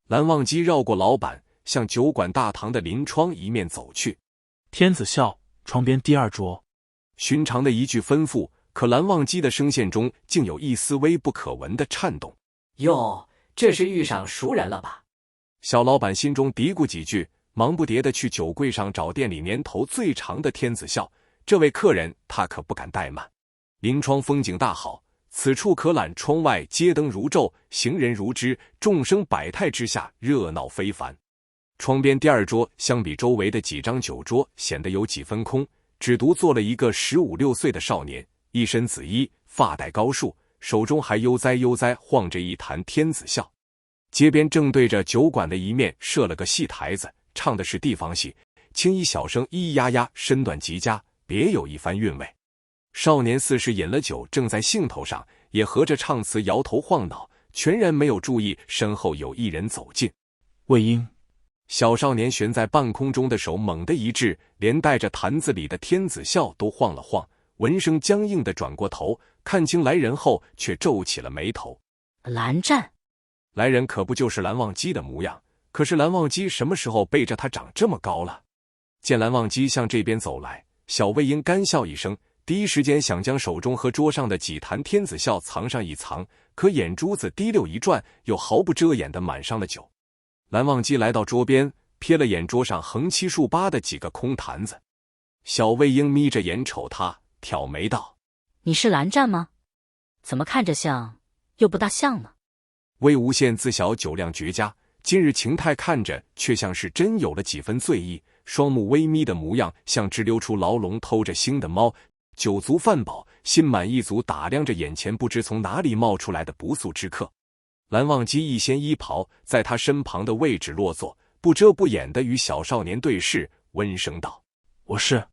蓝忘机绕过老板，向酒馆大堂的临窗一面走去。天子笑，窗边第二桌。寻常的一句吩咐，可蓝忘机的声线中竟有一丝微不可闻的颤动。哟，这是遇上熟人了吧？小老板心中嘀咕几句，忙不迭地去酒柜上找店里年头最长的天子笑。这位客人他可不敢怠慢。临窗风景大好，此处可览窗外街灯如昼，行人如织，众生百态之下热闹非凡。窗边第二桌相比周围的几张酒桌显得有几分空，只独坐了一个15、16岁的少年，一身紫衣，发带高束，手中还悠哉悠哉晃着一坛天子笑。街边正对着酒馆的一面设了个戏台子，唱的是地方戏，青衣小生咿咿呀呀，身段极佳，别有一番韵味。少年似是饮了酒，正在兴头上，也合着唱词摇头晃脑，全然没有注意身后有一人走近。魏婴。小少年悬在半空中的手猛地一滞，连带着坛子里的天子笑都晃了晃，闻声僵硬地转过头，看清来人后却皱起了眉头。蓝湛。来人可不就是蓝忘机的模样，可是蓝忘机什么时候背着他长这么高了？见蓝忘机向这边走来，小魏婴干笑一声，第一时间想将手中和桌上的几坛天子笑藏上一藏，可眼珠子滴溜一转，又毫不遮掩地满上了酒。蓝忘机来到桌边，瞥了眼桌上横七竖八的几个空坛子。小魏婴眯着眼瞅他，挑眉道：“你是蓝湛吗？怎么看着像，又不大像呢？”魏无羡自小酒量绝佳，今日情态看着却像是真有了几分醉意，双目微眯的模样像只溜出牢笼偷着腥的猫，酒足饭饱，心满意足打量着眼前不知从哪里冒出来的不速之客。蓝忘机一掀衣袍，在他身旁的位置落座，不遮不掩地与小少年对视，温声道：“我是。”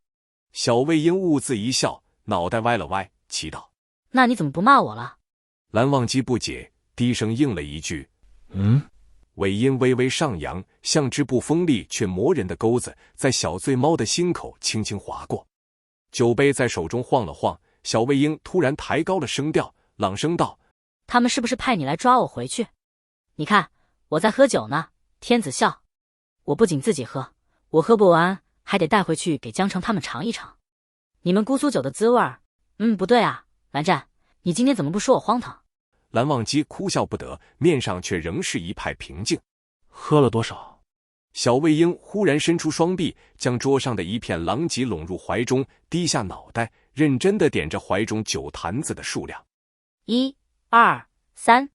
小魏婴兀自一笑，脑袋歪了歪，奇道：“那你怎么不骂我了？”蓝忘机不解，低声应了一句：“尾音微微上扬，像只不锋利却磨人的钩子，在小醉猫的心口轻轻划过。酒杯在手中晃了晃，小魏婴突然抬高了声调，朗声道：“他们是不是派你来抓我回去？你看，我在喝酒呢，天子笑。我不仅自己喝，我喝不完，还得带回去给江城他们尝一尝。你们姑苏酒的滋味儿。不对啊，蓝湛，你今天怎么不说我荒唐？”蓝忘机哭笑不得，面上却仍是一派平静。喝了多少？小魏婴忽然伸出双臂，将桌上的一片狼藉拢入怀中，低下脑袋，认真地点着怀中酒坛子的数量。1、2、3。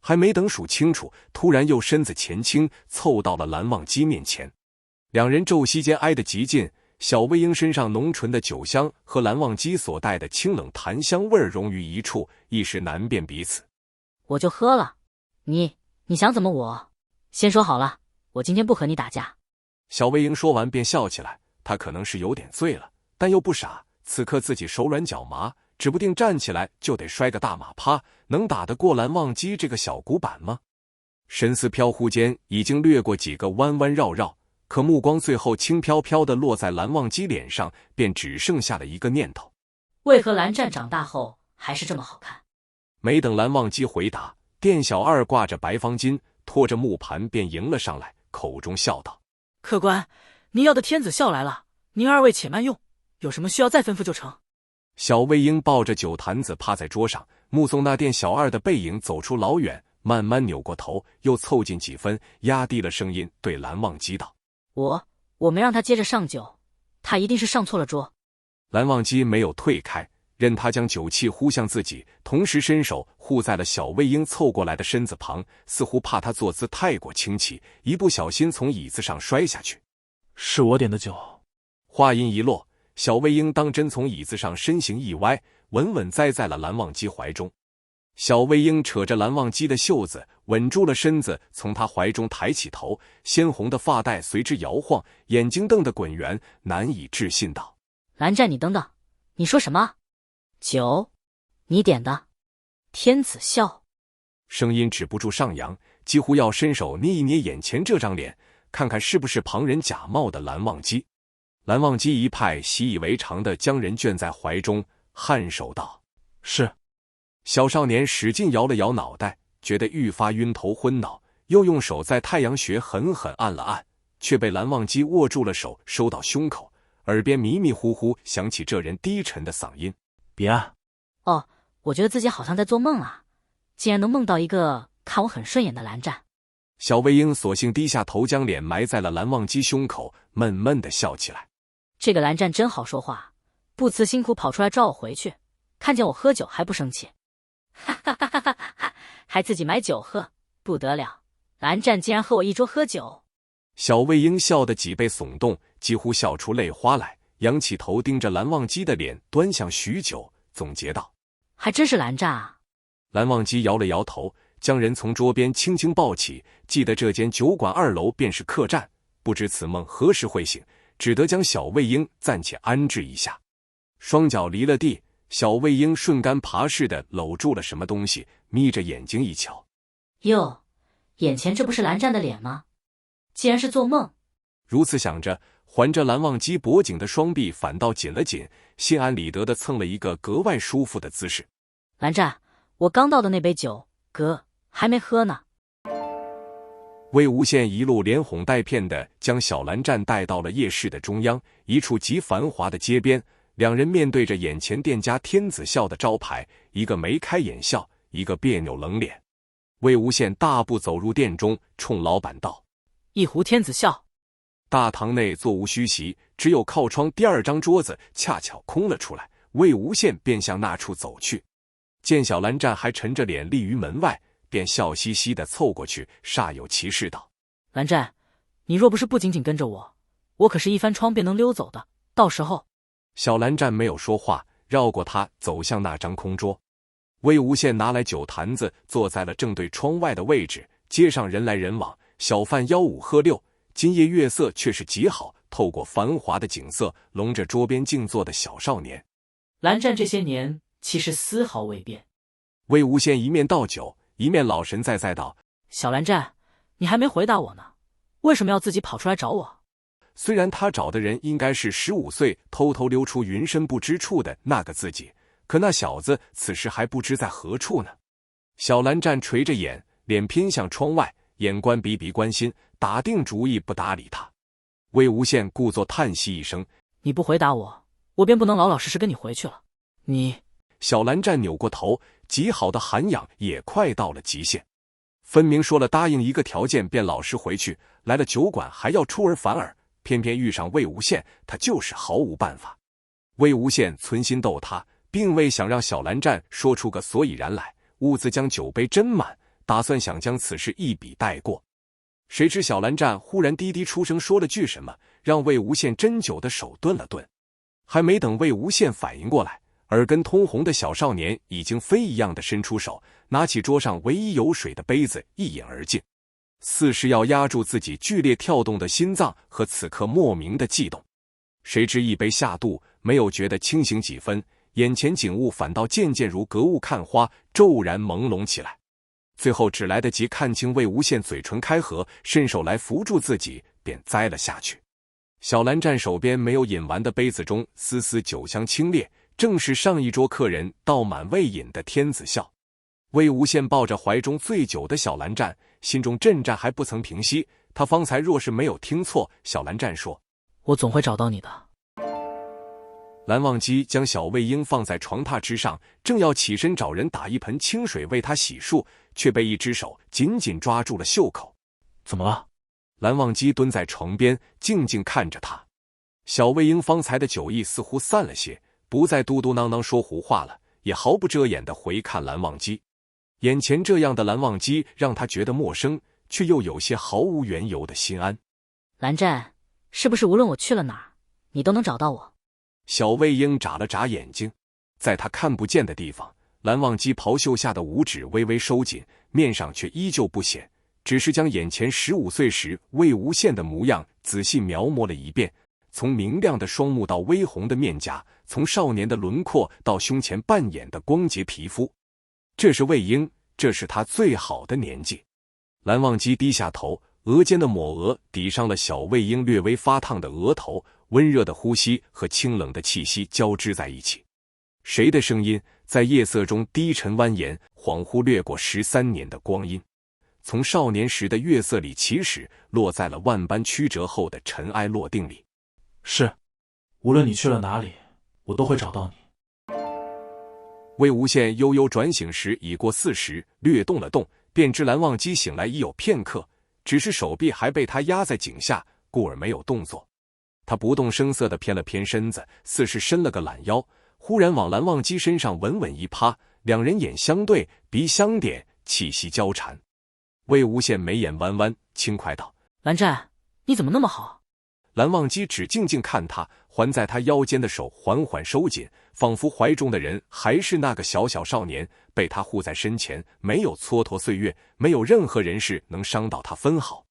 还没等数清楚，突然又身子前倾，凑到了蓝忘机面前。两人骤息间挨得极近，小魏婴身上浓醇的酒香和蓝忘机所带的清冷檀香味融于一处，一时难辨彼此。我就喝了，你想怎么我？先说好了，我今天不和你打架。小魏婴说完便笑起来，他可能是有点醉了，但又不傻，此刻自己手软脚麻，指不定站起来就得摔个大马趴，能打得过蓝忘机这个小古板吗？神思飘忽间，已经掠过几个弯弯绕绕，可目光最后轻飘飘地落在蓝忘机脸上，便只剩下了一个念头：为何蓝湛长大后还是这么好看？没等蓝忘机回答，店小二挂着白方巾，拖着木盘便迎了上来，口中笑道：“客官，您要的天子笑来了，您二位且慢用，有什么需要再吩咐就成。”小魏婴抱着酒坛子趴在桌上，目送那店小二的背影走出老远，慢慢扭过头，又凑近几分，压低了声音对蓝忘机道：“我没让他接着上酒，他一定是上错了桌。”蓝忘机没有退开，任他将酒气呼向自己，同时伸手护在了小魏婴凑过来的身子旁，似乎怕他坐姿太过清奇，一不小心从椅子上摔下去。“是我点的酒。”话音一落，小魏婴当真从椅子上身形一歪，稳稳栽在了蓝忘机怀中。小魏婴扯着蓝忘机的袖子，稳住了身子，从他怀中抬起头，鲜红的发带随之摇晃，眼睛瞪得滚圆，难以置信道：“蓝湛，你等等，你说什么？酒？你点的？天子笑？”声音止不住上扬，几乎要伸手捏一捏眼前这张脸，看看是不是旁人假冒的蓝忘机。蓝忘机一派习以为常地将人圈在怀中，颔首道：“是。”小少年使劲摇了摇脑袋，觉得愈发晕头昏脑，又用手在太阳穴狠狠按了按，却被蓝忘机握住了手，收到胸口，耳边迷迷糊糊响起这人低沉的嗓音：“别按。”哦，我觉得自己好像在做梦啊，竟然能梦到一个看我很顺眼的蓝湛。小魏婴索性低下头，将脸埋在了蓝忘机胸口，闷闷地笑起来。这个蓝湛真好说话，不辞辛苦跑出来抓我回去，看见我喝酒还不生气，哈哈哈哈哈，还自己买酒喝，不得了！蓝湛竟然和我一桌喝酒。小魏婴笑得脊背耸动，几乎笑出泪花来，仰起头盯着蓝忘机的脸，端详许久，总结道：“还真是蓝湛啊。”蓝忘机摇了摇头，将人从桌边轻轻抱起，记得这间酒馆2楼便是客栈，不知此梦何时会醒，只得将小魏婴暂且安置一下。双脚离了地，小魏婴顺杆爬似的搂住了什么东西，眯着眼睛一瞧，哟，眼前这不是蓝湛的脸吗？既然是做梦。如此想着，环着蓝忘机脖颈的双臂反倒紧了紧，心安理得地蹭了一个格外舒服的姿势。蓝湛，我刚倒的那杯酒，哥还没喝呢。魏无羡一路连哄带骗地将小蓝湛带到了夜市的中央，一处极繁华的街边。两人面对着眼前店家天子笑的招牌，一个眉开眼笑，一个别扭冷脸。魏无羡大步走入店中，冲老板道：“一壶天子笑。”大堂内座无虚席，只有靠窗第2张桌子恰巧空了出来。魏无羡便向那处走去，见小蓝湛还沉着脸立于门外，便笑嘻嘻地凑过去，煞有其事道：“蓝湛，你若不是不紧紧跟着我，我可是一翻窗便能溜走的，到时候……”小蓝湛没有说话，绕过他走向那张空桌。魏无羡拿来酒坛子，坐在了正对窗外的位置。街上人来人往，小贩吆五喝六，今夜月色却是极好，透过繁华的景色，笼着桌边静坐的小少年。蓝湛这些年其实丝毫未变。魏无羡一面倒酒，一面老神在在道：“小蓝湛，你还没回答我呢，为什么要自己跑出来找我？”虽然他找的人应该是15岁偷偷溜出云深不知处的那个自己，可那小子此时还不知在何处呢。小蓝湛垂着眼，脸偏向窗外，眼观鼻鼻关心，打定主意不搭理他。魏无羡故作叹息一声：“你不回答我，我便不能老老实实跟你回去了。你……”小蓝湛扭过头，极好的涵养也快到了极限，分明说了答应一个条件便老实回去，来了酒馆还要出尔反尔，偏偏遇上魏无羡，他就是毫无办法。魏无羡存心逗他，并未想让小蓝湛说出个所以然来，兀自将酒杯斟满，打算想将此事一笔带过。谁知小蓝湛忽然低低出声说了句什么，让魏无羡斟酒的手顿了顿。还没等魏无羡反应过来，耳根通红的小少年已经飞一样的伸出手，拿起桌上唯一有水的杯子一饮而尽，似是要压住自己剧烈跳动的心脏和此刻莫名的悸动。谁知一杯下肚，没有觉得清醒几分，眼前景物反倒渐渐如隔雾看花，骤然朦胧起来。最后只来得及看清魏无羡嘴唇开合，伸手来扶住自己，便栽了下去。小蓝湛手边没有饮完的杯子中丝丝酒香清冽，正是上一桌客人倒满未饮的天子笑。魏无羡抱着怀中醉酒的小蓝湛，心中震颤还不曾平息。他方才若是没有听错，小蓝湛说：“我总会找到你的。”蓝忘机将小魏婴放在床榻之上，正要起身找人打一盆清水为他洗漱，却被一只手紧紧抓住了袖口。怎么了？蓝忘机蹲在床边，静静看着他。小魏婴方才的酒意似乎散了些，不再嘟嘟囔囔说胡话了，也毫不遮掩地回看蓝忘机。眼前这样的蓝忘机让他觉得陌生，却又有些毫无缘由的心安。蓝湛，是不是无论我去了哪儿，你都能找到我？小魏婴眨了眨眼睛，在他看不见的地方，蓝忘机袍袖下的五指微微收紧，面上却依旧不显，只是将眼前15岁时魏无羡的模样仔细描摹了一遍，从明亮的双目到微红的面颊，从少年的轮廓到胸前半掩的光洁皮肤。这是魏婴，这是他最好的年纪。蓝忘机低下头，额间的抹额抵上了小魏婴略微发烫的额头，温热的呼吸和清冷的气息交织在一起。谁的声音在夜色中低沉蜿蜒，恍惚掠过13年的光阴。从少年时的月色里起始，落在了万般曲折后的尘埃落定里。是，无论你去了哪里，我都会找到你。魏无羡悠悠转醒时已过40，略动了动，便知蓝忘机醒来已有片刻，只是手臂还被他压在颈下，故而没有动作。他不动声色地偏了偏身子，似是伸了个懒腰，忽然往蓝忘机身上稳稳一趴，两人眼相对，鼻相点，气息交缠。魏无羡眉眼弯弯，轻快道：“蓝湛，你怎么那么好？”蓝忘机只静静看他，环在他腰间的手缓缓收紧，仿佛怀中的人还是那个小小少年，被他护在身前，没有蹉跎岁月，没有任何人事能伤到他分毫。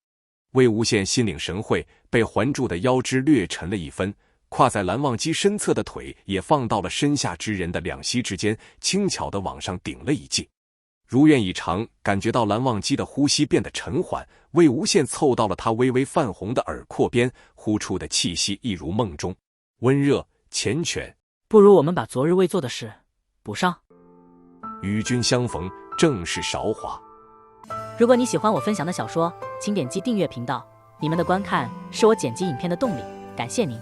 魏无羡心领神会，被环住的腰肢略沉了一分，跨在蓝忘机身侧的腿也放到了身下之人的两膝之间，轻巧地往上顶了一记。如愿以偿，感觉到蓝忘机的呼吸变得沉缓，魏无羡凑到了他微微泛红的耳廓边，呼出的气息一如梦中，温热缱绻。不如我们把昨日未做的事补上。与君相逢，正是韶华。如果你喜欢我分享的小说，请点击订阅频道，你们的观看是我剪辑影片的动力，感谢您。